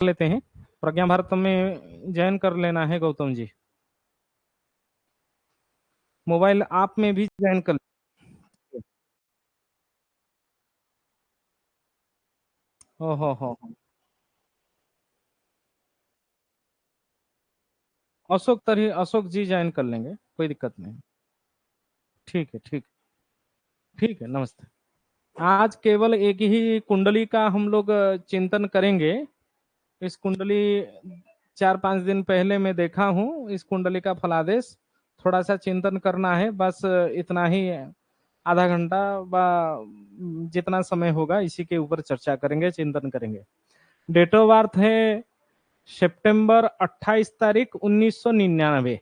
लेते हैं। प्रज्ञा भारत में ज्वाइन कर लेना है गौतम जी। मोबाइल आप में भी ज्वाइन कर। हो अशोक जी ज्वाइन कर लेंगे, कोई दिक्कत नहीं। ठीक है, ठीक। ठीक है, नमस्ते। आज केवल एक ही कुंडली का हम लोग चिंतन करेंगे। इस कुंडली 4-5 दिन पहले मैं देखा हूँ, इस कुंडली का फलादेश थोड़ा सा चिंतन करना है, बस इतना ही। आधा घंटा जितना समय होगा इसी के ऊपर चर्चा करेंगे, चिंतन करेंगे। डेट ऑफ बर्थ है सितंबर 28 तारीख 1999,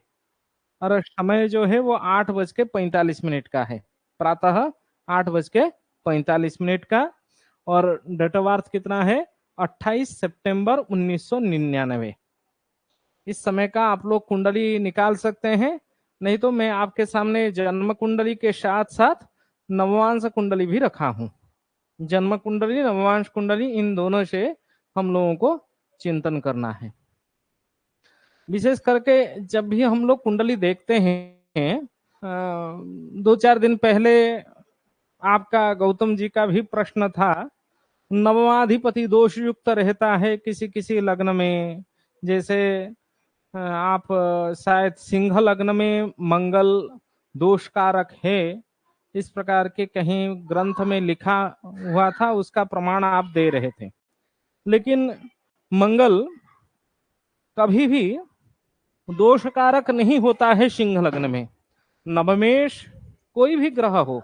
और समय जो है वो 8:45 का है, प्रातः 8:45 का। और डेट ऑफ बर्थ कितना है? 28 सितंबर 1999। इस समय का आप लोग कुंडली निकाल सकते हैं, नहीं तो मैं आपके सामने जन्म कुंडली के साथ साथ नववांश कुंडली भी रखा हूं। जन्म कुंडली, नववांश कुंडली, इन दोनों से हम लोगों को चिंतन करना है। विशेष करके जब भी हम लोग कुंडली देखते हैं, 2-4 दिन पहले आपका गौतम जी का भी प्रश्न था, नवमाधिपति दोष युक्त रहता है किसी किसी लग्न में। जैसे आप शायद सिंह लग्न में मंगल दोष कारक है, इस प्रकार के कहीं ग्रंथ में लिखा हुआ था, उसका प्रमाण आप दे रहे थे। लेकिन मंगल कभी भी दोष कारक नहीं होता है सिंह लग्न में। नवमेश कोई भी ग्रह हो,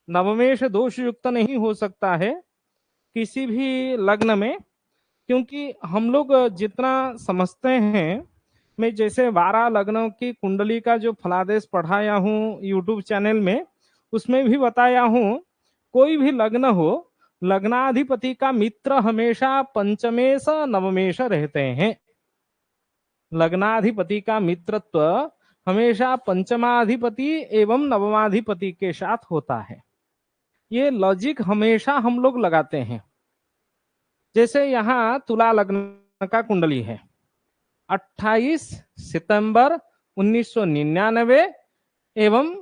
नवमेश दोष युक्त नहीं हो सकता है किसी भी लग्न में। क्योंकि हम लोग जितना समझते हैं, मैं जैसे 12 लग्नों की कुंडली का जो फलादेश पढ़ाया हूँ यूट्यूब चैनल में, उसमें भी बताया हूँ, कोई भी लग्न हो, लग्नाधिपति का मित्र हमेशा पंचमेश नवमेश रहते हैं। लग्नाधिपति का मित्रत्व हमेशा पंचमाधिपति एवं नवमाधिपति के साथ होता है। ये लॉजिक हमेशा हम लोग लगाते हैं। जैसे यहाँ तुला लग्न का कुंडली है, 28 सितंबर 1999 एवं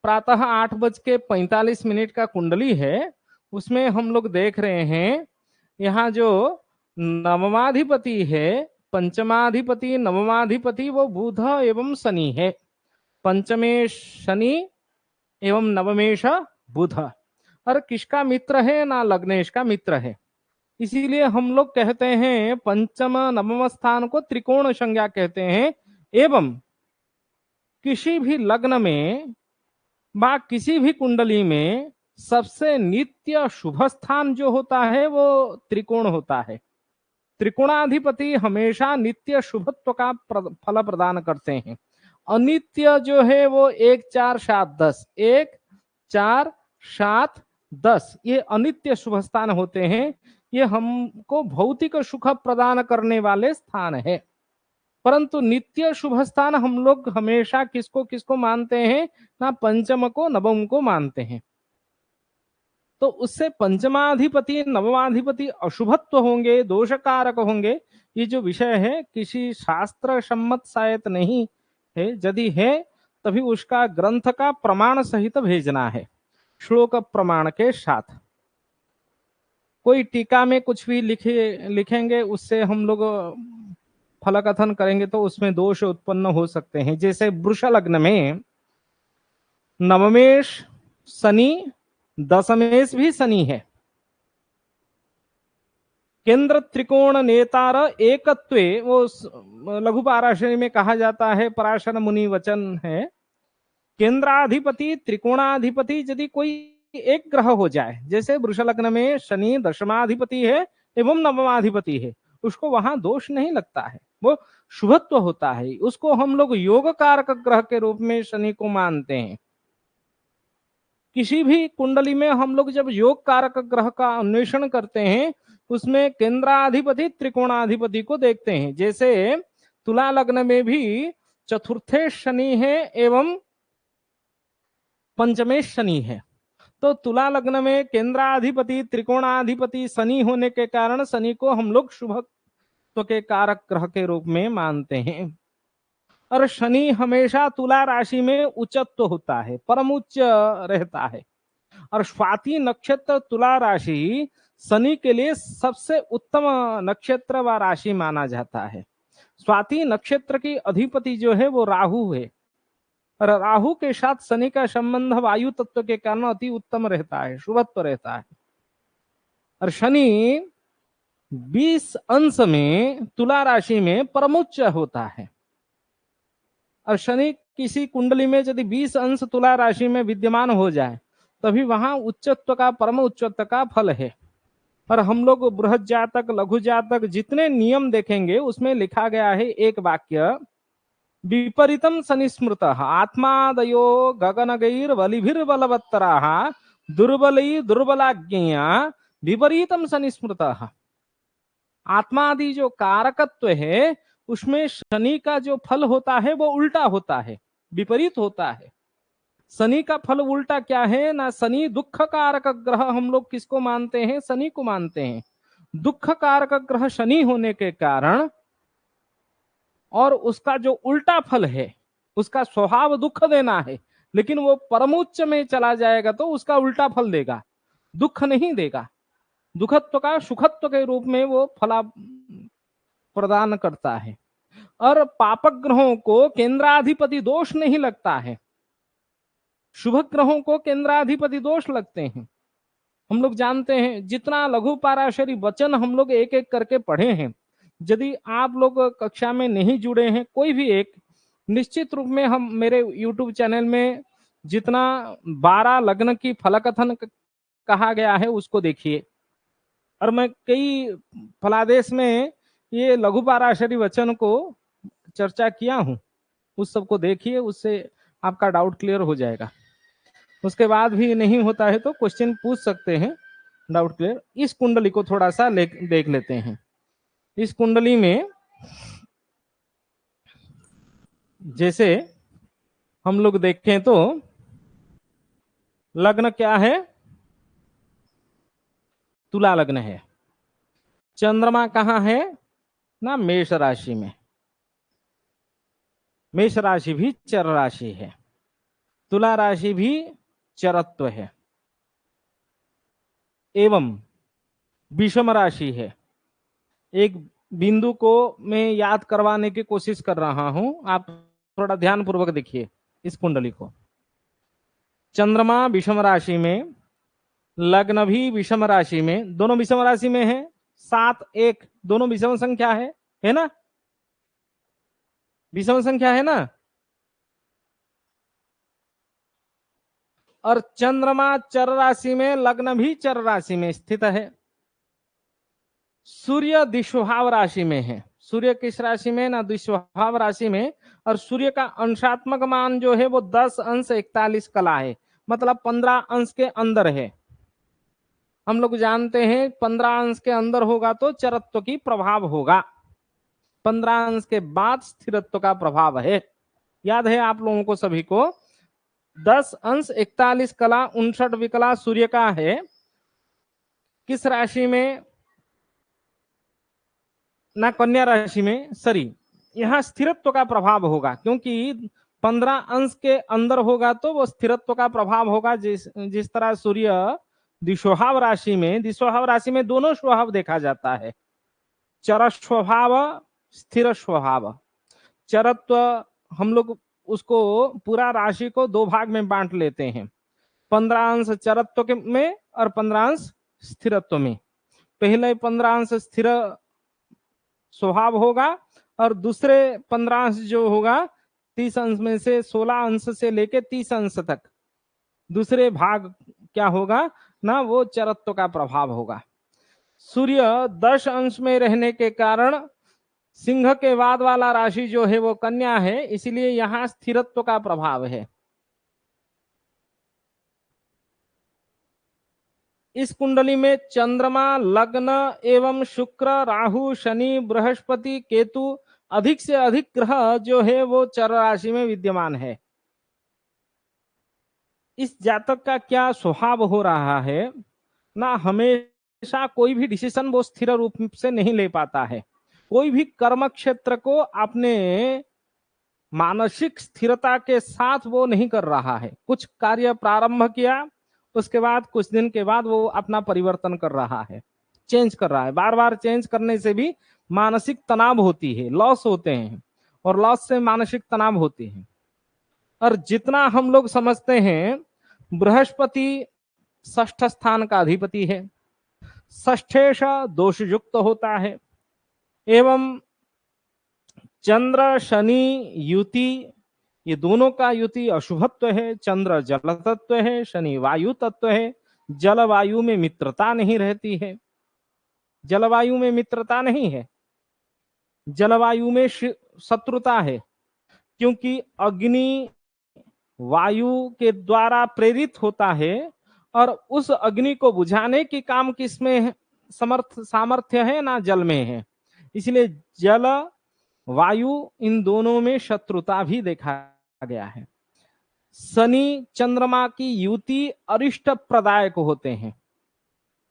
प्रातः 8:45 का कुंडली है। उसमें हम लोग देख रहे हैं, यहाँ जो नवमाधिपति है, पंचमाधिपति नवमाधिपति, वो बुध एवं शनि है। पंचमेश शनि एवं नवमेश बुध। और किसका मित्र है? ना लग्नेश का मित्र है। इसीलिए हम लोग कहते हैं पंचम नवम स्थान को त्रिकोण संज्ञा कहते हैं। एवं किसी भी लग्न में बा किसी भी कुंडली में सबसे नित्य शुभ स्थान जो होता है वो त्रिकोण होता है। त्रिकोणाधिपति हमेशा नित्य शुभत्व का फल प्रदान करते हैं। अनित्य जो है वो 1 4 7 10, 1 4 7 10, ये अनित्य शुभ स्थान होते हैं। ये हमको भौतिक सुख प्रदान करने वाले स्थान है। परंतु नित्य शुभ स्थान हम लोग हमेशा किसको किसको मानते हैं? ना पंचम को नवम को मानते हैं। तो उससे पंचमाधिपति नवमाधिपति अशुभत्व होंगे, दोषकारक होंगे। ये जो विषय है किसी शास्त्र सम्मत शायद नहीं है, यदि है तभी उसका ग्रंथ का प्रमाण सहित भेजना है, श्लोक प्रमाण के साथ। कोई टीका में कुछ भी लिखेंगे, उससे हम लोग फल कथन करेंगे तो उसमें दोष उत्पन्न हो सकते हैं। जैसे वृष लग्न में नवमेश शनि, दशमेश भी शनि है। केंद्र त्रिकोण नेतार एकत्वे, वो लघु पाराशरी में कहा जाता है, पराशर मुनि वचन है। केंद्राधिपति त्रिकोणाधिपति यदि कोई एक ग्रह हो जाए, जैसे वृष लग्न में शनि दशमाधिपति है एवं नवमाधिपति है, उसको वहां दोष नहीं लगता है, वो शुभत्व होता है। उसको हम लोग योग कारक ग्रह के रूप में शनि को मानते हैं। किसी भी कुंडली में हम लोग जब योग कारक ग्रह का अन्वेषण करते हैं, उसमें केंद्राधिपति त्रिकोणाधिपति को देखते हैं। जैसे तुला लग्न में भी चतुर्थे शनि है एवं पंचमेश शनि है। तो तुला लग्न में केंद्राधिपति त्रिकोणाधिपति शनि होने के कारण शनि को हम लोग शुभ स्थिरत्व के कारक ग्रह के रूप में मानते हैं। और शनि हमेशा तुला राशि में उच्चत्व होता है, परम उच्च रहता है। और स्वाति नक्षत्र तुला राशि शनि के लिए सबसे उत्तम नक्षत्र व राशि माना जाता है। स्वाति नक्षत्र की अधिपति जो है वो राहु है, और राहु के साथ शनि का संबंध वायु तत्व के कारण अति उत्तम रहता है, शुभत्व रहता है। और शनि 20 अंश में तुला राशि में परमोच्च होता है। और शनि किसी कुंडली में यदि 20 अंश तुला राशि में विद्यमान हो जाए तभी वहां उच्चत्व का, परम उच्चत्व का फल है। और हम लोग बृहद जातक, लघु जातक जितने नियम देखेंगे उसमें लिखा गया है एक वाक्य, विपरीतम शनि स्मृत आत्मादयो गगनगैर बलिभिर्बलवत्तराः दुर्बली दुर्बलाज्ञया विपरीतम शनि स्मृत। आत्मादि जो कारकत्व है उसमें शनि का जो फल होता है वो उल्टा होता है, विपरीत होता है। शनि का फल उल्टा क्या है ना, शनि दुख कारक ग्रह हम लोग किसको मानते हैं, शनि को मानते हैं। दुख कारक ग्रह शनि होने के कारण, और उसका जो उल्टा फल है उसका स्वभाव दुख देना है, लेकिन वो परमोच्च में चला जाएगा तो उसका उल्टा फल देगा, दुख नहीं देगा। दुखत्व का सुखत्व के रूप में वो फला प्रदान करता है। और पापक ग्रहों को केंद्राधिपति दोष नहीं लगता है, शुभ ग्रहों को केंद्राधिपति दोष लगते हैं। हम लोग जानते हैं जितना लघु पाराशरी वचन हम लोग एक एक करके पढ़े हैं, यदि आप लोग कक्षा में नहीं जुड़े हैं कोई भी एक, निश्चित रूप में हम मेरे YouTube चैनल में जितना 12 लग्न की फलकथन कहा गया है उसको देखिए। और मैं कई फलादेश में ये लघु पाराशरी वचन को चर्चा किया हूं, उस सबको देखिए, उससे आपका डाउट क्लियर हो जाएगा। उसके बाद भी नहीं होता है तो क्वेश्चन पूछ सकते हैं, डाउट क्लियर। इस कुंडली को थोड़ा सा देख लेते हैं। इस कुंडली में जैसे हम लोग देखें तो लग्न क्या है, तुला लग्न है। चंद्रमा कहाँ है ना, मेष राशि में। मेष राशि भी चर राशि है, तुला राशि भी चरत्व है, एवं विषम राशि है। एक बिंदु को मैं याद करवाने की कोशिश कर रहा हूं, आप थोड़ा ध्यान पूर्वक देखिए इस कुंडली को। चंद्रमा विषम राशि में, लग्न भी विषम राशि में, दोनों विषम राशि में है, 7 1 दोनों विषम संख्या है ना, विषम संख्या है ना। और चंद्रमा चर राशि में, लग्न भी चर राशि में स्थित है। सूर्य द्विस्वभाव राशि में है, सूर्य किस राशि में ना, द्विस्वभाव राशि में। और सूर्य का अंशात्मक मान जो है वो 10 अंश 41 कला है, मतलब 15 अंश के अंदर है। हम लोग जानते हैं 15 अंश के अंदर होगा तो चरत्व की प्रभाव होगा, 15 अंश के बाद स्थिरत्व का प्रभाव है। याद है आप लोगों को सभी को, 10 अंश 41 कला 59 विकला सूर्य का है। किस राशि में ना, कन्या राशि में, सॉरी, यहां स्थिरत्व का प्रभाव होगा, क्योंकि 15 अंश के अंदर होगा तो वो स्थिरत्व का प्रभाव होगा। जिस तरह सूर्य द्विस्वभाव राशि में, द्विस्वभाव राशि में दोनों स्वभाव देखा जाता है, चर स्वभाव, स्थिर स्वभाव। चरत्व हम लोग उसको पूरा राशि को 2 भाग में बांट लेते हैं, 15 अंश चरत्व में और 15 अंश स्थिरत्व में। पहले 15 अंश स्थिर स्वभाव होगा और दूसरे 15 अंश जो होगा 30 अंश में से 16 अंश से लेके 30 अंश तक दूसरे भाग क्या होगा ना, वो चरत्व का प्रभाव होगा। सूर्य 10 अंश में रहने के कारण सिंह के बाद वाला राशि जो है वो कन्या है, इसलिए यहां स्थिरत्व का प्रभाव है। इस कुंडली में चंद्रमा, लग्न एवं शुक्र, राहु, शनि, बृहस्पति, केतु, अधिक से अधिक ग्रह जो है वो चर राशि में विद्यमान है। इस जातक का क्या स्वभाव हो रहा है ना, हमेशा कोई भी डिसीजन वो स्थिर रूप से नहीं ले पाता है। कोई भी कर्म क्षेत्र को अपने मानसिक स्थिरता के साथ वो नहीं कर रहा है। कुछ कार्य प्रारंभ किया, उसके बाद कुछ दिन के बाद वो अपना परिवर्तन कर रहा है, चेंज कर रहा है। बार बार चेंज करने से भी मानसिक तनाव होती है, लॉस होते हैं, और लॉस से मानसिक तनाव होती है। और जितना हम लोग समझते हैं, बृहस्पति षष्ठ स्थान का अधिपति है, षष्ठेश दोष युक्त होता है, एवं चंद्र शनि युति, ये दोनों का युति अशुभत्व है। चंद्र जल तत्व है, शनि वायु तत्व है। जलवायु में मित्रता नहीं रहती है, जलवायु में मित्रता नहीं है, जलवायु में शत्रुता है, क्योंकि अग्नि वायु के द्वारा प्रेरित होता है, और उस अग्नि को बुझाने की काम किसमें सामर्थ्य है? ना जल में है। इसलिए जल वायु इन दोनों में शत्रुता भी देखा गया है। शनि चंद्रमा की युति अरिष्ट प्रदायक होते हैं।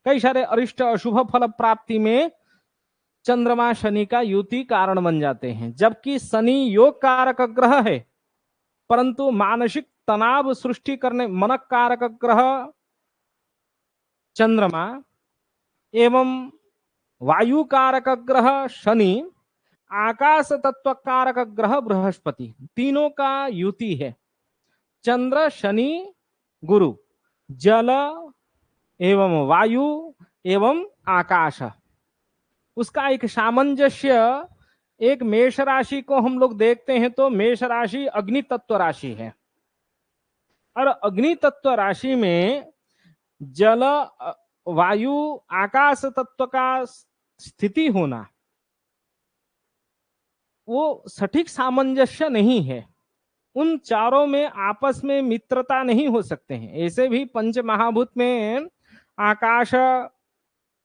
कई सारे अरिष्ट अशुभ फल प्राप्ति में चंद्रमा शनि का युति कारण बन जाते हैं। जबकि शनि योग कारक ग्रह है, परंतु मानसिक तनाव सृष्टि करने मनक कारक ग्रह चंद्रमा एवं वायु कारक ग्रह शनि, आकाश तत्व कारक ग्रह बृहस्पति, तीनों का युति है। चंद्र शनि गुरु, जल एवं वायु एवं आकाश, उसका एक सामंजस्य। एक मेष राशि को हम लोग देखते हैं तो मेष राशि अग्नि तत्व राशि है, और अग्नि तत्व राशि में जल वायु आकाश तत्व का स्थिति होना, वो सटीक सामंजस्य नहीं है। उन चारों में आपस में मित्रता नहीं हो सकते हैं। ऐसे भी पंच महाभूत में आकाश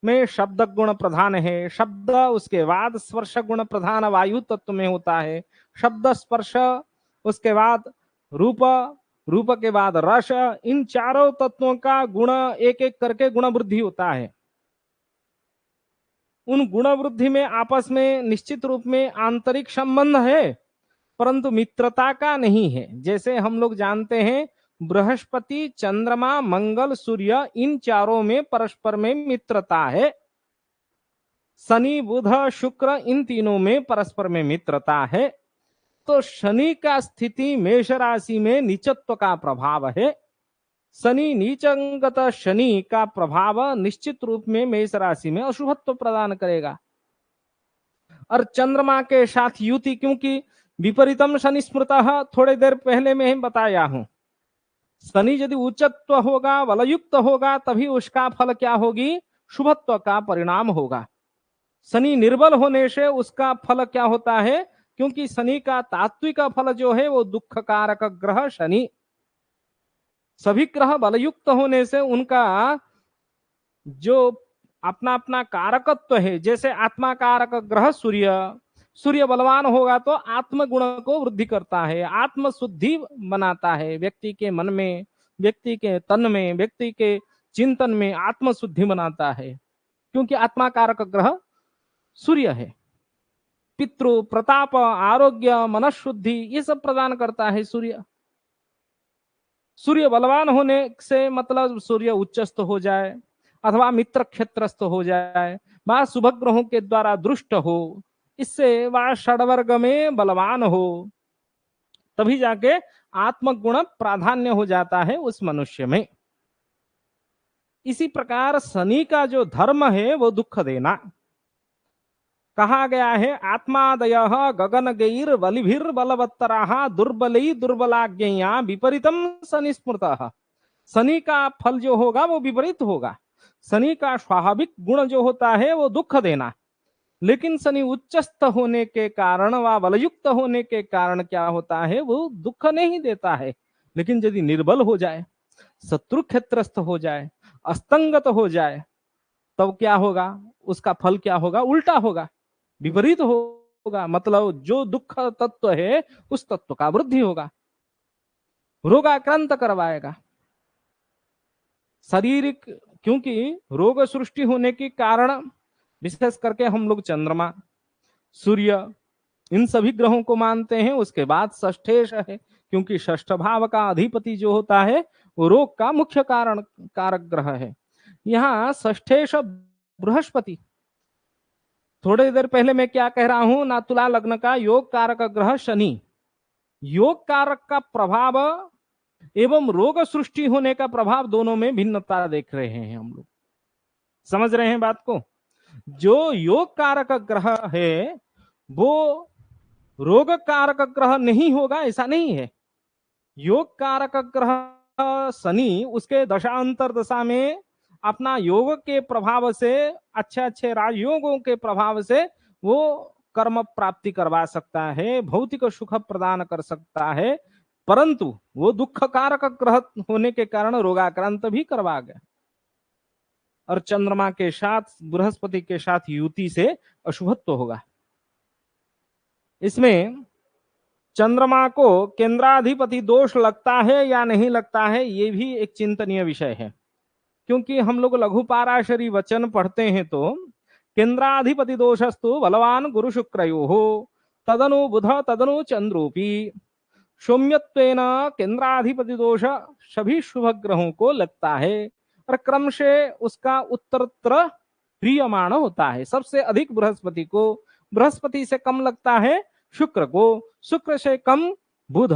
में शब्द गुण प्रधान है, शब्द, उसके बाद स्पर्श गुण प्रधान वायु तत्व में होता है, शब्द स्पर्श, उसके बाद रूप, रूप के बाद रस, इन चारों तत्वों का गुण एक एक करके गुण वृद्धि होता है। उन गुण वृद्धि में आपस में निश्चित रूप में आंतरिक संबंध है, परंतु मित्रता का नहीं है। जैसे हम लोग जानते हैं बृहस्पति चंद्रमा मंगल सूर्य, इन चारों में परस्पर में मित्रता है। शनि बुध शुक्र, इन तीनों में परस्पर में मित्रता है। तो शनि का स्थिति मेष राशि में नीचत्व का प्रभाव है। शनि नीचंगत शनि का प्रभाव निश्चित रूप में मेष राशि में अशुभत्व प्रदान करेगा। और चंद्रमा के साथ युति, क्योंकि विपरीतम शनि स्मृतः, थोड़ी देर पहले मैं ही बताया हूं, शनि यदि उच्चत्व होगा, बलयुक्त होगा, तभी उसका फल क्या होगी? शुभत्व का परिणाम होगा। शनि निर्बल होने से उसका फल क्या होता है? क्योंकि शनि का तात्विक फल जो है वो दुख कारक ग्रह शनि, सभी ग्रह बलयुक्त होने से उनका जो अपना अपना कारकत्व है, जैसे आत्मा कारक ग्रह सूर्य, सूर्य बलवान होगा तो आत्म गुण को वृद्धि करता है, आत्म शुद्धि बनाता है, व्यक्ति के मन में, व्यक्ति के तन में, व्यक्ति के चिंतन में आत्म शुद्धि बनाता है, क्योंकि आत्मा कारक ग्रह सूर्य है। पितृ प्रताप, आरोग्य, मनशुद्धि, ये सब प्रदान करता है सूर्य। सूर्य बलवान होने से मतलब सूर्य उच्चस्थ हो जाए अथवा मित्र क्षेत्रस्थ हो जाए, वह शुभ ग्रहों के द्वारा दृष्ट हो, इससे वह षडवर्ग में बलवान हो, तभी जाके आत्मगुण प्राधान्य हो जाता है उस मनुष्य में। इसी प्रकार शनि का जो धर्म है वो दुख देना। कहा गया है आत्मादयः गगन गैर बलिभिर बलवत्तराः दुर्बलै दुर्बलाज्ञया विपरीतम शनि स्मृतः। शनि का फल जो होगा वो विपरीत होगा। शनि का स्वाभाविक गुण जो होता है वो दुख देना, लेकिन शनि उच्चस्थ होने के कारण व बलयुक्त होने के कारण क्या होता है? वो दुख नहीं देता है। लेकिन यदि निर्बल हो जाए, शत्रु क्षेत्रस्थ हो जाए, अस्तंगत हो जाए, तब क्या होगा? उसका फल क्या होगा? उल्टा होगा, विपरीत होगा। मतलब जो दुख तत्व है उस तत्व का वृद्धि होगा, रोगाक्रांत करवाएगा शारीरिक। क्योंकि रोग सृष्टि होने के कारण विशेष करके हम लोग चंद्रमा, सूर्य, इन सभी ग्रहों को मानते हैं। उसके बाद षष्ठेश है, क्योंकि षष्ठ भाव का अधिपति जो होता है वो रोग का मुख्य कारण कारक ग्रह है। यहाँ षष्ठेश बृहस्पति। थोड़ी देर पहले मैं क्या कह रहा हूं ना, तुला लग्न का योग कारक ग्रह शनि, योग कारक का प्रभाव एवं रोग सृष्टि होने का प्रभाव दोनों में भिन्नता देख रहे हैं हम लोग। समझ रहे हैं बात को? जो योग कारक ग्रह है वो रोग कारक ग्रह नहीं होगा ऐसा नहीं है। योग कारक ग्रह शनि उसके दशांतर दशा में अपना योग के प्रभाव से, अच्छे अच्छे राजयोगों के प्रभाव से वो कर्म प्राप्ति करवा सकता है, भौतिक सुख प्रदान कर सकता है, परंतु वो दुख कारक ग्रह होने के कारण रोगाक्रांत भी करवा गया। और चंद्रमा के साथ, बृहस्पति के साथ युति से अशुभत्व होगा। इसमें चंद्रमा को केंद्राधिपति दोष लगता है या नहीं लगता है, ये भी एक चिंतनीय विषय है। क्योंकि हम लोग लघु पाराशरी वचन पढ़ते हैं तो केंद्राधिपति दोषस्तु बलवान गुरु शुक्रयो तदनु बुध तदनु चंद्रोपी सौम्यत्वेन केंद्राधिपति दोष सभी शुभ ग्रहों को लगता है और क्रम से उसका उत्तरोत्तर प्रियमाण होता है। सबसे अधिक बृहस्पति को, बृहस्पति से कम लगता है शुक्र को, शुक्र से कम बुध,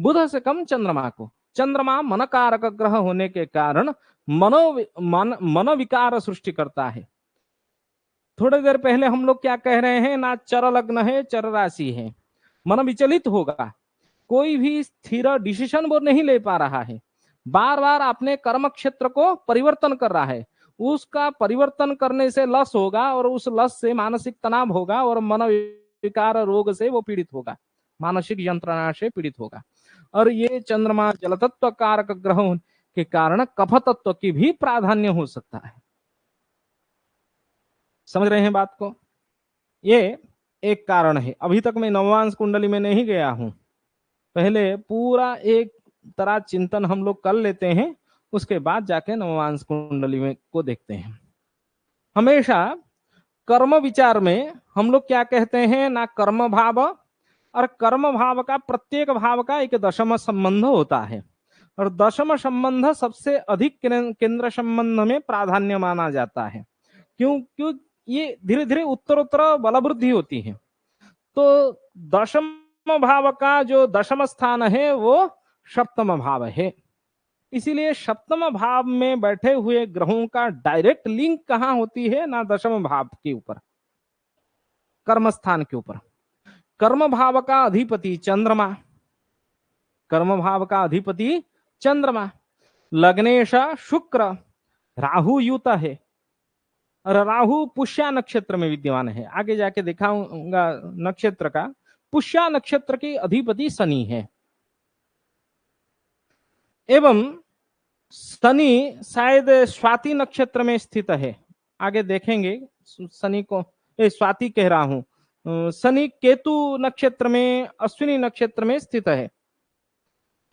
बुध से कम चंद्रमा को। चंद्रमा मन कारक ग्रह होने के कारण मन विकार सृष्टि करता है। थोड़ी देर पहले हम लोग क्या कह रहे हैं ना, चर लग्न है, चर राशि है, मन विचलित होगा, कोई भी स्थिर डिसीजन वो नहीं ले पा रहा है, बार बार अपने कर्म क्षेत्र को परिवर्तन कर रहा है। उसका परिवर्तन करने से लस होगा और उस लस से मानसिक तनाव होगा और मन विकार रोग से वो पीड़ित होगा, मानसिक यंत्रणा से पीड़ित होगा। और ये चंद्रमा जल तत्व कारक ग्रह के कारण कफ तत्व की भी प्राधान्य हो सकता है। समझ रहे हैं बात को? ये एक कारण है। अभी तक मैं नववांश कुंडली में नहीं गया हूं, पहले पूरा एक तरह चिंतन हम लोग कर लेते हैं, उसके बाद जाके नववांश कुंडली में को देखते हैं। हमेशा कर्म विचार में हम लोग क्या कहते हैं ना, कर्म भाव, और कर्म भाव का प्रत्येक भाव का एक दशम संबंध होता है और दशम संबंध सबसे अधिक केंद्र संबंध में प्राधान्य माना जाता है। क्यों ये धीरे धीरे उत्तरोत्तर बल वृद्धि होती है। तो दशम भाव का जो दशम स्थान है वो सप्तम भाव है। इसीलिए सप्तम भाव में बैठे हुए ग्रहों का डायरेक्ट लिंक कहां होती है ना, दशम भाव के ऊपर, कर्म स्थान के ऊपर। कर्म भाव का अधिपति चंद्रमा, कर्म भाव का अधिपति चंद्रमा, लग्नेश शुक्र, राहु युत है और राहु पुष्या नक्षत्र में विद्यमान है। आगे जाके दिखाऊंगा नक्षत्र का। पुष्या नक्षत्र की अधिपति शनि है एवं शनि शायद स्वाति नक्षत्र में स्थित है। आगे देखेंगे शनि को, स्वाति कह रहा हूं, शनि केतु नक्षत्र में, अश्विनी नक्षत्र में स्थित है।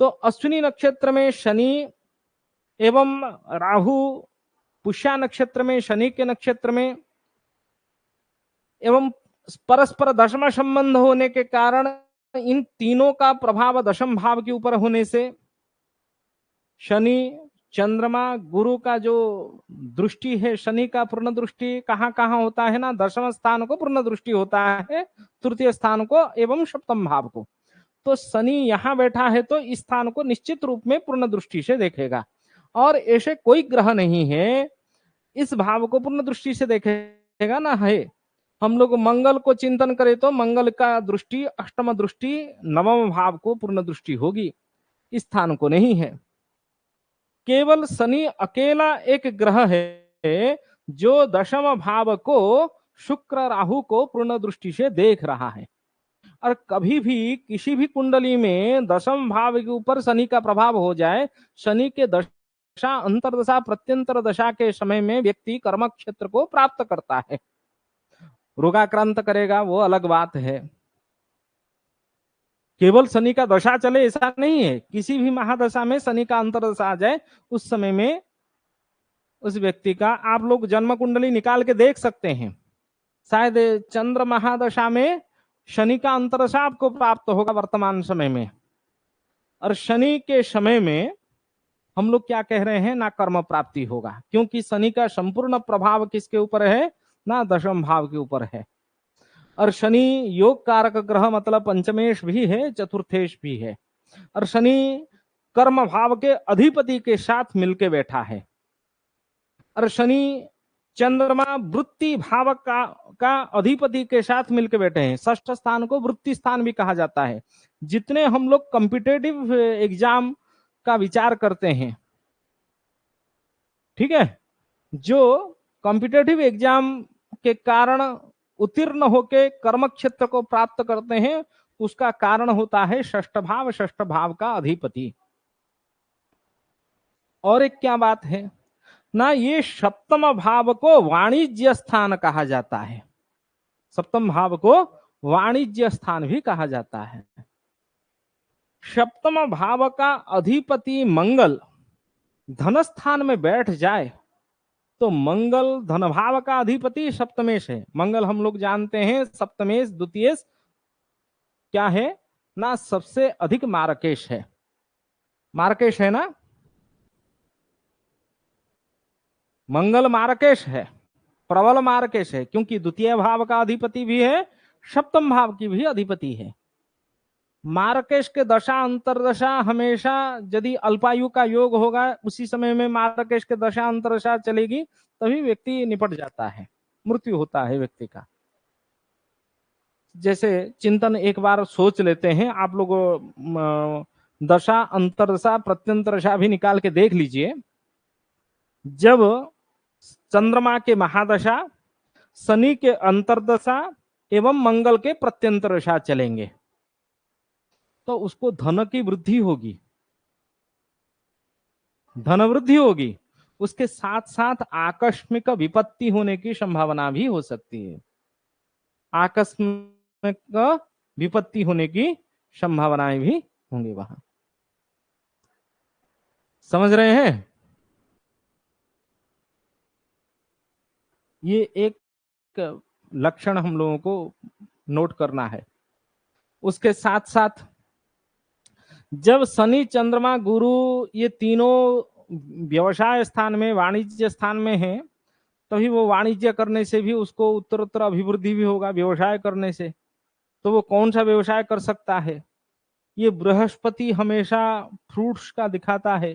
तो अश्विनी नक्षत्र में शनि एवं राहु, पुष्या नक्षत्र में शनि के नक्षत्र में, एवं परस्पर दशम संबंध होने के कारण इन तीनों का प्रभाव दशम भाव के ऊपर होने से शनि, चंद्रमा, गुरु का जो दृष्टि है, शनि का पूर्ण दृष्टि कहाँ कहाँ होता है ना, दशम स्थान को पूर्ण दृष्टि होता है, तृतीय स्थान को एवं सप्तम भाव को। तो शनि यहां बैठा है तो इस स्थान को निश्चित रूप में पूर्ण दृष्टि से देखेगा और ऐसे कोई ग्रह नहीं है इस भाव को पूर्ण दृष्टि से देखेगा ना है। हम लोग मंगल को चिंतन करें तो मंगल का दृष्टि, अष्टम दृष्टि नवम भाव को पूर्ण दृष्टि होगी, इस स्थान को नहीं है। केवल शनि अकेला एक ग्रह है जो दशम भाव को, शुक्र राहु को पूर्ण दृष्टि से देख रहा है। और कभी भी किसी भी कुंडली में दशम भाव के ऊपर शनि का प्रभाव हो जाए, शनि के दशा, अंतरदशा, प्रत्यंतर दशा के समय में व्यक्ति कर्म क्षेत्र को प्राप्त करता है। रोगाक्रांत करेगा वो अलग बात है। केवल शनि का दशा चले ऐसा नहीं है, किसी भी महादशा में शनि का अंतरदशा आ जाए उस समय में उस व्यक्ति का, आप लोग जन्म कुंडली निकाल के देख सकते हैं, शायद चंद्र महादशा में शनि का अंतरदशा आपको प्राप्त होगा वर्तमान समय में। और शनि के समय में हम लोग क्या कह रहे हैं, ना कर्म प्राप्ति होगा, क्योंकि शनि का संपूर्ण प्रभाव किसके ऊपर है, ना दशम भाव के ऊपर है। और शनि योग कारक ग्रह मतलब पंचमेश भी है, चतुर्थेश भी है। और शनि कर्म भाव के अधिपति के साथ मिलके बैठा है। और शनि चंद्रमा वृत्ति भाव का अधिपति के साथ मिलकर बैठे हैं। षष्ठ स्थान को वृत्ति स्थान भी कहा जाता है। जितने हम लोग कॉम्पिटेटिव एग्जाम का विचार करते हैं, ठीक है, जो कॉम्पिटेटिव एग्जाम के कारण उत्तीर्ण होके कर्म क्षेत्र को प्राप्त करते हैं, उसका कारण होता है षष्ठ भाव का अधिपति। और एक क्या बात है ना, ये सप्तम भाव को वाणिज्य स्थान कहा जाता है। सप्तम भाव को वाणिज्य स्थान भी कहा जाता है। सप्तम भाव का अधिपति मंगल धन स्थान में बैठ जाए तो मंगल धन भाव का अधिपति सप्तमेश है। मंगल हम लोग जानते हैं सप्तमेश द्वितीयेश क्या है ना, सबसे अधिक मार्केश है। मार्केश है ना, मंगल मार्केश है, प्रबल मार्केश है, क्योंकि द्वितीय भाव का अधिपति भी है, सप्तम भाव की भी अधिपति है। मार्केश के दशा अंतरदशा हमेशा यदि अल्पायु का योग होगा, उसी समय में मार्केश के दशा अंतरदशा चलेगी, तभी व्यक्ति निपट जाता है, मृत्यु होता है व्यक्ति का। जैसे चिंतन एक बार सोच लेते हैं आप लोग, दशा अंतरदशा प्रत्यंतरदशा भी निकाल के देख लीजिए। जब चंद्रमा के महादशा, शनि के अंतरदशा एवं मंगल के प्रत्यंतरदशा चलेंगे तो उसको धन की वृद्धि होगी, धन वृद्धि होगी, उसके साथ साथ आकस्मिक विपत्ति होने की संभावना भी हो सकती है। आकस्मिक विपत्ति होने की संभावनाएं भी होंगी वहां। समझ रहे हैं? ये एक लक्षण हम लोगों को नोट करना है। उसके साथ साथ जब शनि चंद्रमा गुरु ये तीनों व्यवसाय स्थान में, वाणिज्य स्थान में है, तभी वो वाणिज्य करने से भी उसको उत्तरोत्तर अभिवृद्धि भी होगा। व्यवसाय करने से तो वो कौन सा व्यवसाय कर सकता है? ये बृहस्पति हमेशा फ्रूट्स का दिखाता है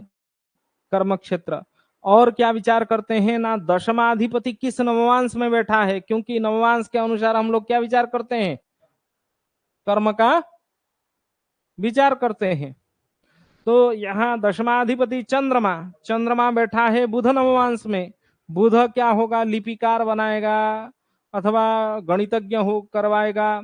कर्म क्षेत्र। और क्या विचार करते हैं ना, दशमाधिपति किस नवमांश में बैठा है, क्योंकि नवमांश के अनुसार हम लोग क्या विचार करते हैं, कर्म का विचार करते हैं। तो यहाँ दशमाधिपति चंद्रमा, चंद्रमा बैठा है बुध नवमांश में। बुध क्या होगा, लिपिकार बनाएगा, अथवा गणितज्ञ हो करवाएगा,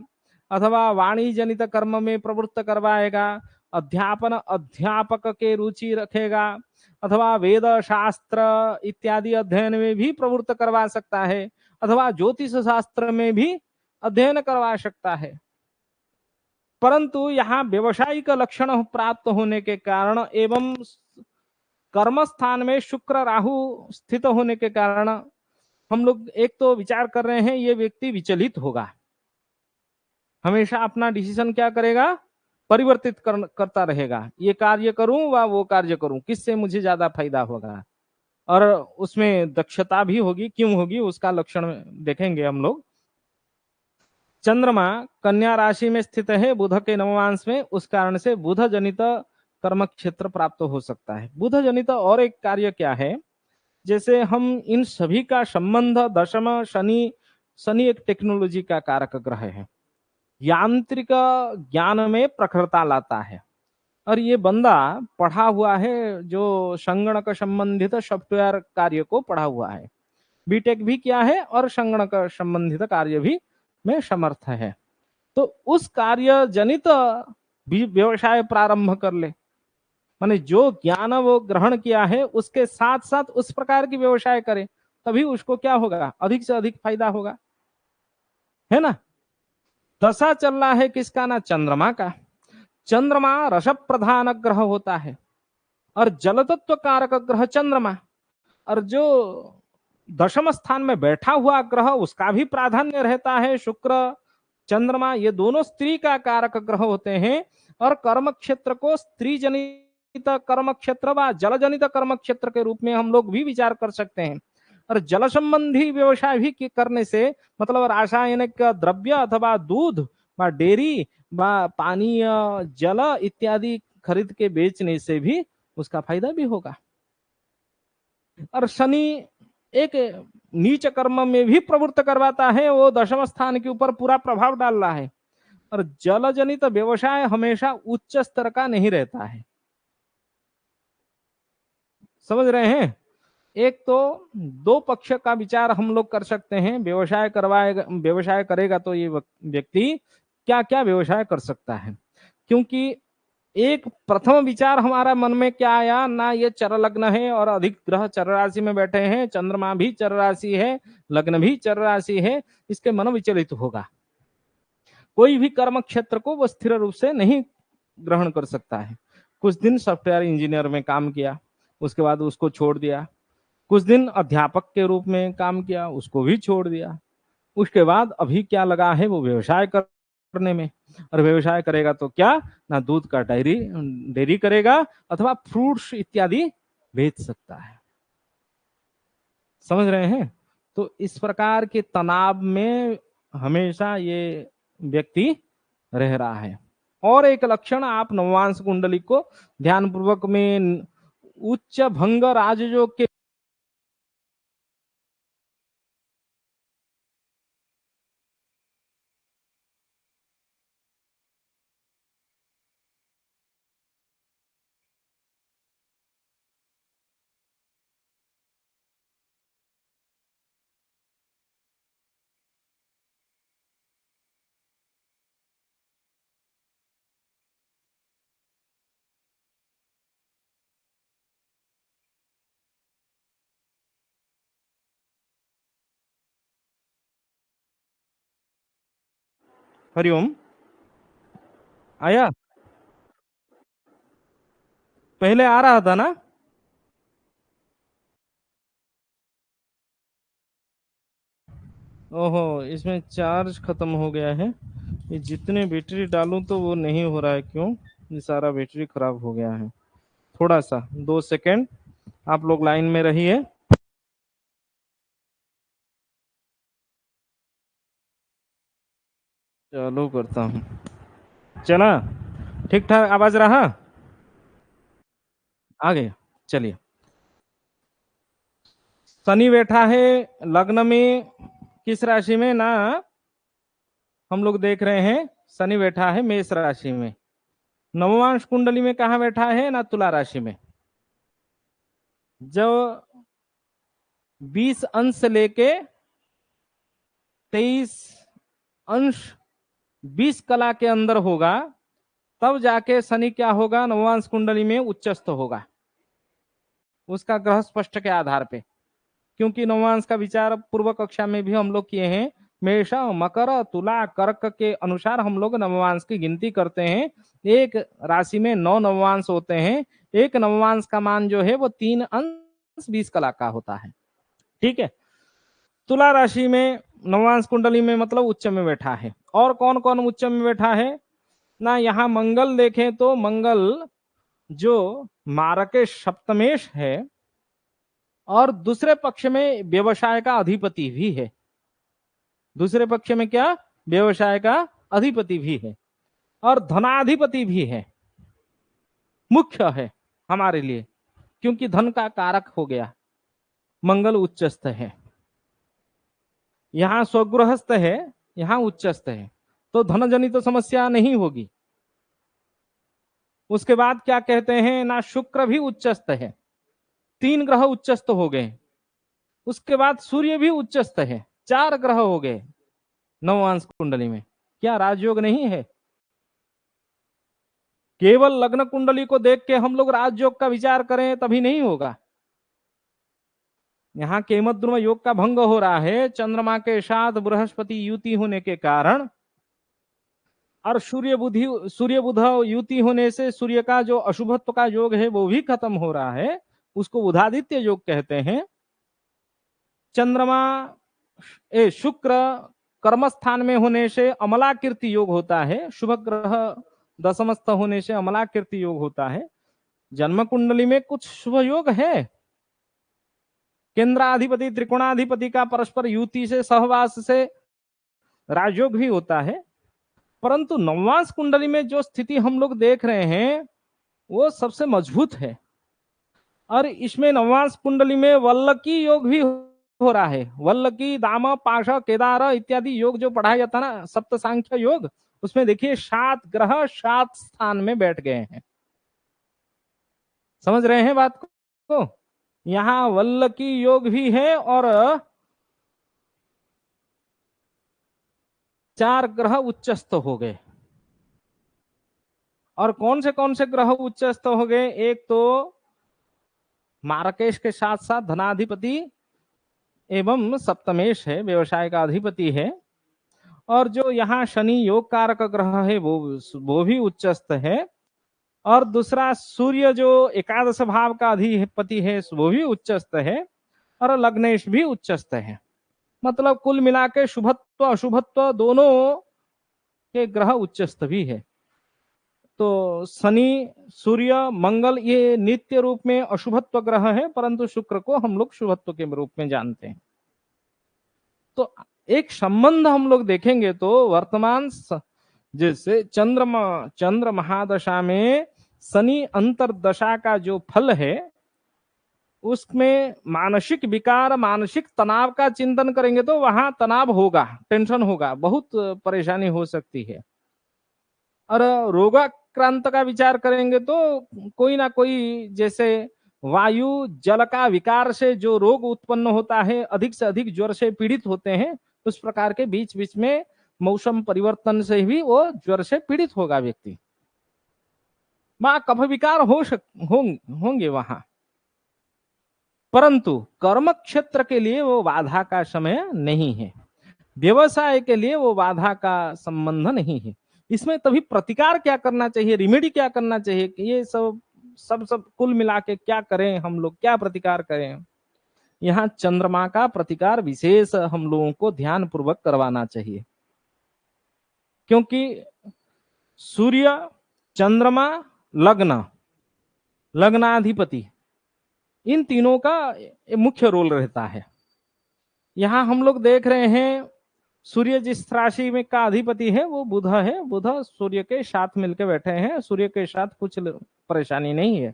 अथवा वाणी जनित कर्म में प्रवृत्त करवाएगा, अध्यापक के रुचि रखेगा, अथवा वेद शास्त्र इत्यादि अध्ययन में भी प्रवृत्त करवा सकता है, अथवा ज्योतिष शास्त्र में भी अध्ययन करवा सकता है। परंतु यहाँ व्यवसायिक लक्षण प्राप्त होने के कारण एवं कर्म स्थान में शुक्र राहु स्थित होने के कारण हम लोग एक तो विचार कर रहे हैं, ये व्यक्ति विचलित होगा, हमेशा अपना डिसीजन क्या करेगा, परिवर्तित करता रहेगा। ये कार्य करूं व वो कार्य करूं, किससे मुझे ज्यादा फायदा होगा, और उसमें दक्षता भी होगी। क्यों होगी, उसका लक्षण देखेंगे हम लोग। चंद्रमा कन्या राशि में स्थित है बुध के नवमांश में, उस कारण से बुध जनित कर्म क्षेत्र प्राप्त हो सकता है। बुध जनित और एक कार्य क्या है, जैसे हम इन सभी का संबंध दशम शनि, शनि एक टेक्नोलॉजी का कारक ग्रह है, यांत्रिक ज्ञान में प्रखरता लाता है। और ये बंदा पढ़ा हुआ है, जो संगणक संबंधित सॉफ्टवेयर कार्य को पढ़ा हुआ है, बीटेक भी किया है और संगणक संबंधित कार्य भी में समर्थ है। तो उस कार्य जनित व्यवसाय प्रारंभ कर ले, माने जो ज्ञान वो ग्रहण किया है उसके साथ साथ उस प्रकार की व्यवसाय करे, तभी उसको क्या होगा, अधिक से अधिक फायदा होगा, है ना। दशा चल रहा है किसका, ना चंद्रमा का। चंद्रमा रस प्रधान ग्रह होता है और जल तत्व कारक ग्रह चंद्रमा। और जो दशम स्थान में बैठा हुआ ग्रह उसका भी प्राधान्य रहता है। शुक्र चंद्रमा ये दोनों स्त्री का कारक ग्रह होते हैं, और कर्म क्षेत्र को स्त्री जनित कर्म क्षेत्र व जल जनित कर्म क्षेत्र के रूप में हम लोग भी विचार कर सकते हैं। और जल संबंधी व्यवसाय भी करने से, मतलब रासायनिक द्रव्य अथवा दूध व डेयरी व पानीय जल इत्यादि खरीद के बेचने से भी उसका फायदा भी होगा। और शनि एक नीच कर्म में भी प्रवृत्त करवाता है, वो दशम स्थान के ऊपर पूरा प्रभाव डाल रहा है। और जल जनित व्यवसाय हमेशा उच्च स्तर का नहीं रहता है, समझ रहे हैं। एक तो दो पक्ष का विचार हम लोग कर सकते हैं। व्यवसाय करेगा तो ये व्यक्ति क्या क्या व्यवसाय कर सकता है, क्योंकि एक प्रथम विचार हमारा मन में क्या आया ना, ये चर लग्न है और अधिक ग्रह चर राशि में बैठे हैं, चंद्रमा भी चर राशि है, लग्न भी चर राशि है, इसके मन विचलित होगा। कोई भी कर्म क्षेत्र को वो स्थिर रूप से नहीं ग्रहण कर सकता है। कुछ दिन सॉफ्टवेयर इंजीनियर में काम किया, उसके बाद उसको छोड़ दिया। कुछ दिन अध्यापक के रूप में काम किया, उसको भी छोड़ दिया। उसके बाद अभी क्या लगा है, वो व्यवसाय करने में। और व्यवसाय करेगा तो क्या, ना दूध का डेयरी करेगा अथवा फ्रूट्स इत्यादि बेच सकता है, समझ रहे हैं। तो इस प्रकार के तनाव में हमेशा ये व्यक्ति रह रहा है। और एक लक्षण आप नवांश कुंडली को ध्यान पूर्वक में उच्च भंग राजयोग के हरिओम आया, पहले आ रहा था ना। ओहो, इसमें चार्ज खत्म हो गया है। ये जितने बैटरी डालूं तो वो नहीं हो रहा है, क्यों? ये सारा बैटरी खराब हो गया है। थोड़ा सा 2 सेकेंड आप लोग लाइन में रहिए। चालू करता हूँ। चला, ठीक ठाक आवाज रहा? आ गया, चलिए। शनि बैठा है लग्न में, किस राशि में ना, हम लोग देख रहे हैं शनि बैठा है मेष राशि में। नवमांश कुंडली में कहा बैठा है ना, तुला राशि में। जब 20 अंश लेके 23 अंश 20 कला के अंदर होगा, तब जाके शनि क्या होगा, नवमांश कुंडली में उच्चस्थ होगा, उसका ग्रह स्पष्ट के आधार पे। क्योंकि नवमांश का विचार पूर्व कक्षा में भी हम लोग किए हैं। मेष मकर तुला कर्क के अनुसार हम लोग नवमांश की गिनती करते हैं। एक राशि में 9 नवमांश होते हैं। एक नवमांश का मान जो है वो 3 अंश 20 कला का होता है, ठीक है। तुला राशि में नवमांश कुंडली में मतलब उच्च में बैठा है। और कौन कौन उच्च में बैठा है ना, यहाँ मंगल देखें तो मंगल जो मारके सप्तमेश है, और दूसरे पक्ष में व्यवसाय का अधिपति भी है। दूसरे पक्ष में क्या, व्यवसाय का अधिपति भी है और धनाधिपति भी है। मुख्य है हमारे लिए, क्योंकि धन का कारक हो गया। मंगल उच्चस्थ है, यहां स्वगृहस्थ है, यहां उच्चस्थ है, तो धन जनित तो समस्या नहीं होगी। उसके बाद क्या कहते हैं ना, शुक्र भी उच्चस्थ है, 3 ग्रह उच्चस्थ हो गए। उसके बाद सूर्य भी उच्चस्थ है, 4 ग्रह हो गए नवमांश कुंडली में। क्या राजयोग नहीं है? केवल लग्न कुंडली को देख के हम लोग राजयोग का विचार करें तभी नहीं होगा। यहाँ केमद्रुम योग का भंग हो रहा है, चंद्रमा के साथ बृहस्पति युति होने के कारण, और सूर्य बुध युति होने से सूर्य का जो अशुभत्व का योग है वो भी खत्म हो रहा है, उसको बुधादित्य योग कहते हैं। चंद्रमा शुक्र कर्म स्थान में होने से अमलाकीर्ति योग होता है, शुभ ग्रह दशमस्थ होने से अमलाकीर्ति योग होता है। जन्म कुंडली में कुछ शुभ योग है, केंद्राधिपति त्रिकोणाधिपति का परस्पर युति से सहवास से राजयोग भी होता है, परंतु नववांश कुंडली में जो स्थिति हम लोग देख रहे हैं वो सबसे मजबूत है। और इसमें नववांश कुंडली में वल्लकी योग भी हो रहा है। वल्लकी, दाम, पाश, केदार इत्यादि योग जो पढ़ाया जाता है ना, सप्त सांख्य योग, उसमें देखिए 7 ग्रह 7 स्थान में बैठ गए हैं। समझ रहे हैं बात को? यहां वल्लकी योग भी है और 4 ग्रह उच्चस्थ हो गए। और कौन से ग्रह उच्चस्थ हो गए? एक तो मार्केश के साथ साथ धनाधिपति एवं सप्तमेश है, व्यवसाय का अधिपति है। और जो यहाँ शनि योग कारक ग्रह है वो भी उच्चस्थ है। और दूसरा सूर्य जो एकादश भाव का अधिपति है वो भी उच्चस्थ है, और लग्नेश भी उच्चस्थ है। मतलब कुल मिला के शुभत्व अशुभत्व दोनों के ग्रह उच्चस्थ भी है। तो शनि, सूर्य, मंगल ये नित्य रूप में अशुभत्व ग्रह है, परंतु शुक्र को हम लोग शुभत्व के रूप में जानते हैं। तो एक संबंध हम लोग देखेंगे तो वर्तमान जैसे चंद्र महादशा में शनि अंतरदशा का जो फल है उसमें मानसिक विकार, मानसिक तनाव का चिंतन करेंगे तो वहां तनाव होगा, टेंशन होगा, बहुत परेशानी हो सकती है। और रोगाक्रांत का विचार करेंगे तो कोई ना कोई, जैसे वायु जल का विकार से जो रोग उत्पन्न होता है, अधिक से अधिक ज्वर से पीड़ित होते हैं, उस प्रकार के बीच बीच में मौसम परिवर्तन से भी वो ज्वर से पीड़ित होगा व्यक्ति। वहां कफ विकार होंगे वहां, परंतु कर्म क्षेत्र के लिए वो बाधा का समय नहीं है, व्यवसाय के लिए वो बाधा का संबंध नहीं है। इसमें तभी प्रतिकार क्या करना चाहिए, रिमेडी क्या करना चाहिए, ये सब कुल मिला के क्या करें हम लोग, क्या प्रतिकार करें? यहाँ चंद्रमा का प्रतिकार विशेष हम लोगों को ध्यान पूर्वक करवाना चाहिए, क्योंकि सूर्य, चंद्रमा, लग्न, लग्नाधिपति, इन तीनों का मुख्य रोल रहता है। यहां हम लोग देख रहे हैं सूर्य जिस राशि में का अधिपति है वो बुध है, बुध सूर्य के साथ मिलकर बैठे हैं, सूर्य के साथ कुछ परेशानी नहीं है।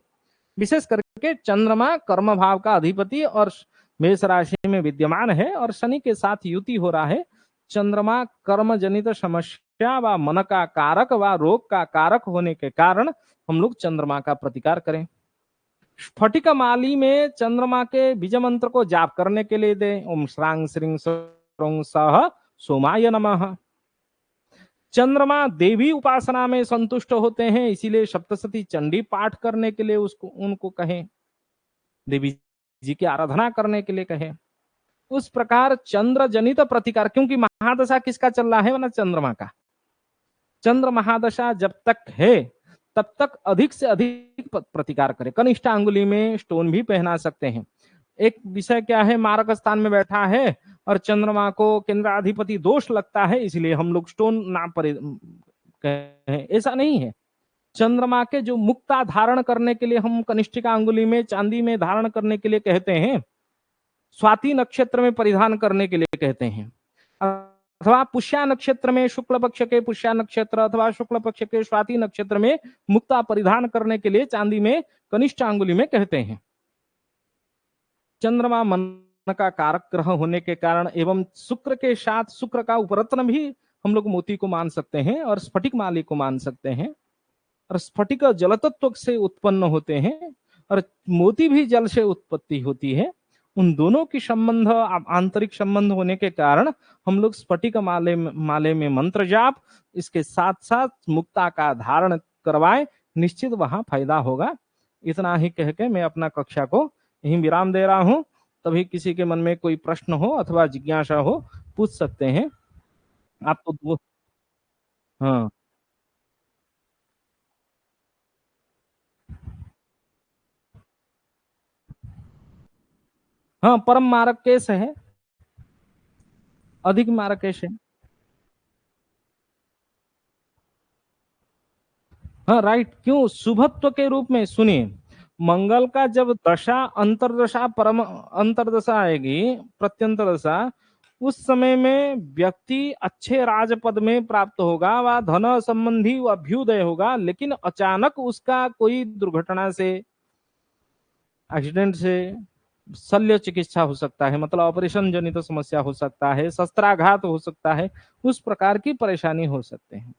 विशेष करके चंद्रमा कर्म भाव का अधिपति और मेष राशि में विद्यमान है, और शनि के साथ युति हो रहा है। चंद्रमा कर्म जनित समस्या व मन का कारक व रोग का कारक होने के कारण हम लोग चंद्रमा का प्रतिकार करें। स्फटिक माली में चंद्रमा के बीज मंत्र को जाप करने के लिए दे, ओम श्रांग श्रींग सरों सह सोमाय नमः। चंद्रमा देवी उपासना में संतुष्ट होते हैं, इसीलिए सप्तशती चंडी पाठ करने के लिए उनको कहें, देवी जी की आराधना करने के लिए कहें। उस प्रकार चंद्र जनित प्रतिकार, क्योंकि महादशा किसका चल रहा है? ना चंद्रमा का। चंद्र महादशा जब तक है तब तक अधिक से अधिक प्रतिकार करें। कनिष्ठ अंगुली में स्टोन भी पहना सकते हैं। एक विषय क्या है, मारक स्थान में बैठा है और चंद्रमा को केंद्राधिपति दोष लगता है, इसलिए हम लोग स्टोन ना कहें, ऐसा नहीं है। चंद्रमा के जो मुक्ता धारण करने के लिए हम कनिष्ठिका अंगुली में चांदी में धारण करने के लिए कहते हैं, स्वाति नक्षत्र में परिधान करने के लिए कहते हैं, अथवा पुष्या नक्षत्र में शुक्ल पक्ष के पुष्या नक्षत्र अथवा शुक्ल पक्ष के स्वाति नक्षत्र में मुक्ता परिधान करने के लिए चांदी में कनिष्ठ अंगुली में कहते हैं। चंद्रमा मन का कारक ग्रह होने के कारण एवं शुक्र के साथ शुक्र का उपरत्न भी हम लोग मोती को मान सकते हैं और स्फटिक माली को मान सकते हैं। और स्फटिक जल तत्व से उत्पन्न होते हैं और मोती भी जल से उत्पत्ति होती है। उन दोनों की संबंध आंतरिक संबंध होने के कारण हम लोग स्फटिक माले में मंत्र जाप, इसके साथ साथ मुक्ता का धारण करवाए, निश्चित वहां फायदा होगा। इतना ही कह के मैं अपना कक्षा को यहीं विराम दे रहा हूं। तभी किसी के मन में कोई प्रश्न हो अथवा जिज्ञासा हो पूछ सकते हैं आप तो। हाँ हाँ, परम मार्ग केस है। अधिक मार्केश है। हाँ राइट, क्यों शुभत्व के रूप में सुनिए, मंगल का जब दशा अंतरदशा परम अंतरदशा आएगी, प्रत्यंतर दशा, उस समय में व्यक्ति अच्छे राजपद में प्राप्त होगा, वह धन संबंधी अभ्युदय होगा, लेकिन अचानक उसका कोई दुर्घटना से, एक्सीडेंट से, शल्य चिकित्सा हो सकता है, मतलब ऑपरेशन जनित समस्या हो सकता है, शस्त्राघात हो सकता है, उस प्रकार की परेशानी हो सकते हैं,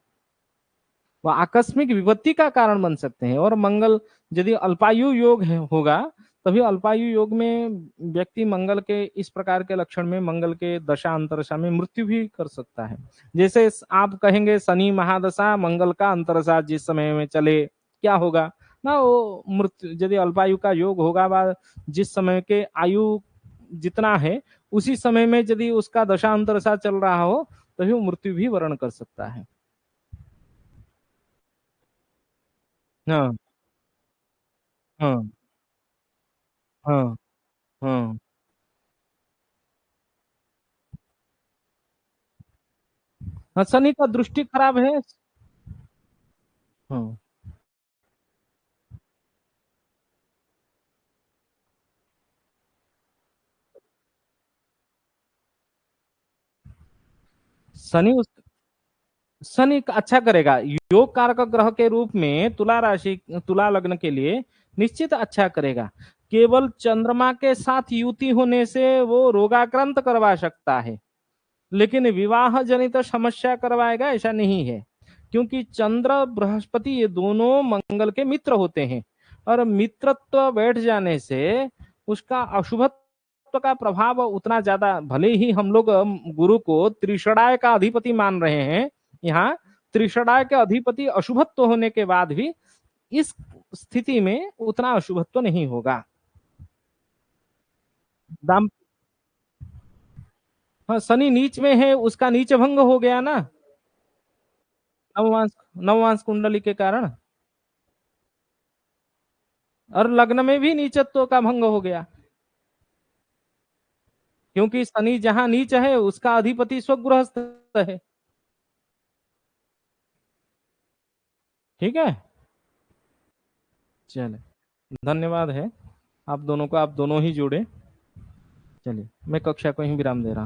वह आकस्मिक विपत्ति का कारण बन सकते हैं। और मंगल यदि अल्पायु योग होगा, तभी अल्पायु योग में व्यक्ति मंगल के इस प्रकार के लक्षण में, मंगल के दशा अंतरदशा में मृत्यु भी कर सकता है। जैसे आप कहेंगे शनि महादशा मंगल का अंतरदशा जिस समय में चले, क्या होगा ना, वो मृत्यु, यदि अल्पायु का योग होगा, वह जिस समय के आयु जितना है उसी समय में यदि उसका दशा अंतरदशा चल रहा हो, तभी वो मृत्यु भी वर्ण कर सकता है। हाँ हाँ हाँ हाँ। हाँ, शनि का दृष्टि खराब है। हाँ, शनि उस शनि का अच्छा करेगा, योग कारक ग्रह के रूप में तुला राशि, तुला लग्न के लिए निश्चित अच्छा करेगा। केवल चंद्रमा के साथ युति होने से वो रोगाक्रांत करवा सकता है, लेकिन विवाह जनित समस्या करवाएगा ऐसा नहीं है, क्योंकि चंद्र बृहस्पति ये दोनों मंगल के मित्र होते हैं, और मित्रत्व बैठ जाने से उसका अशुभत्व का प्रभाव उतना ज्यादा, भले ही हम लोग गुरु को त्रिषणाय का अधिपति मान रहे हैं, यहाँ त्रिषणाय के अधिपति अशुभत्व होने के बाद भी इस स्थिति में उतना अशुभत्व नहीं होगा। दाम हाँ, शनि नीच में है, उसका नीच भंग हो गया ना, नववांश, नववांश कुंडली के कारण, और लग्न में भी नीचत्व का भंग हो गया, क्योंकि शनि जहां नीच है उसका अधिपति स्वगृहस्थ है। ठीक है, चले, धन्यवाद है आप दोनों को, आप दोनों ही जुड़े। चलिए मैं कक्षा को ही विराम दे रहा हूं।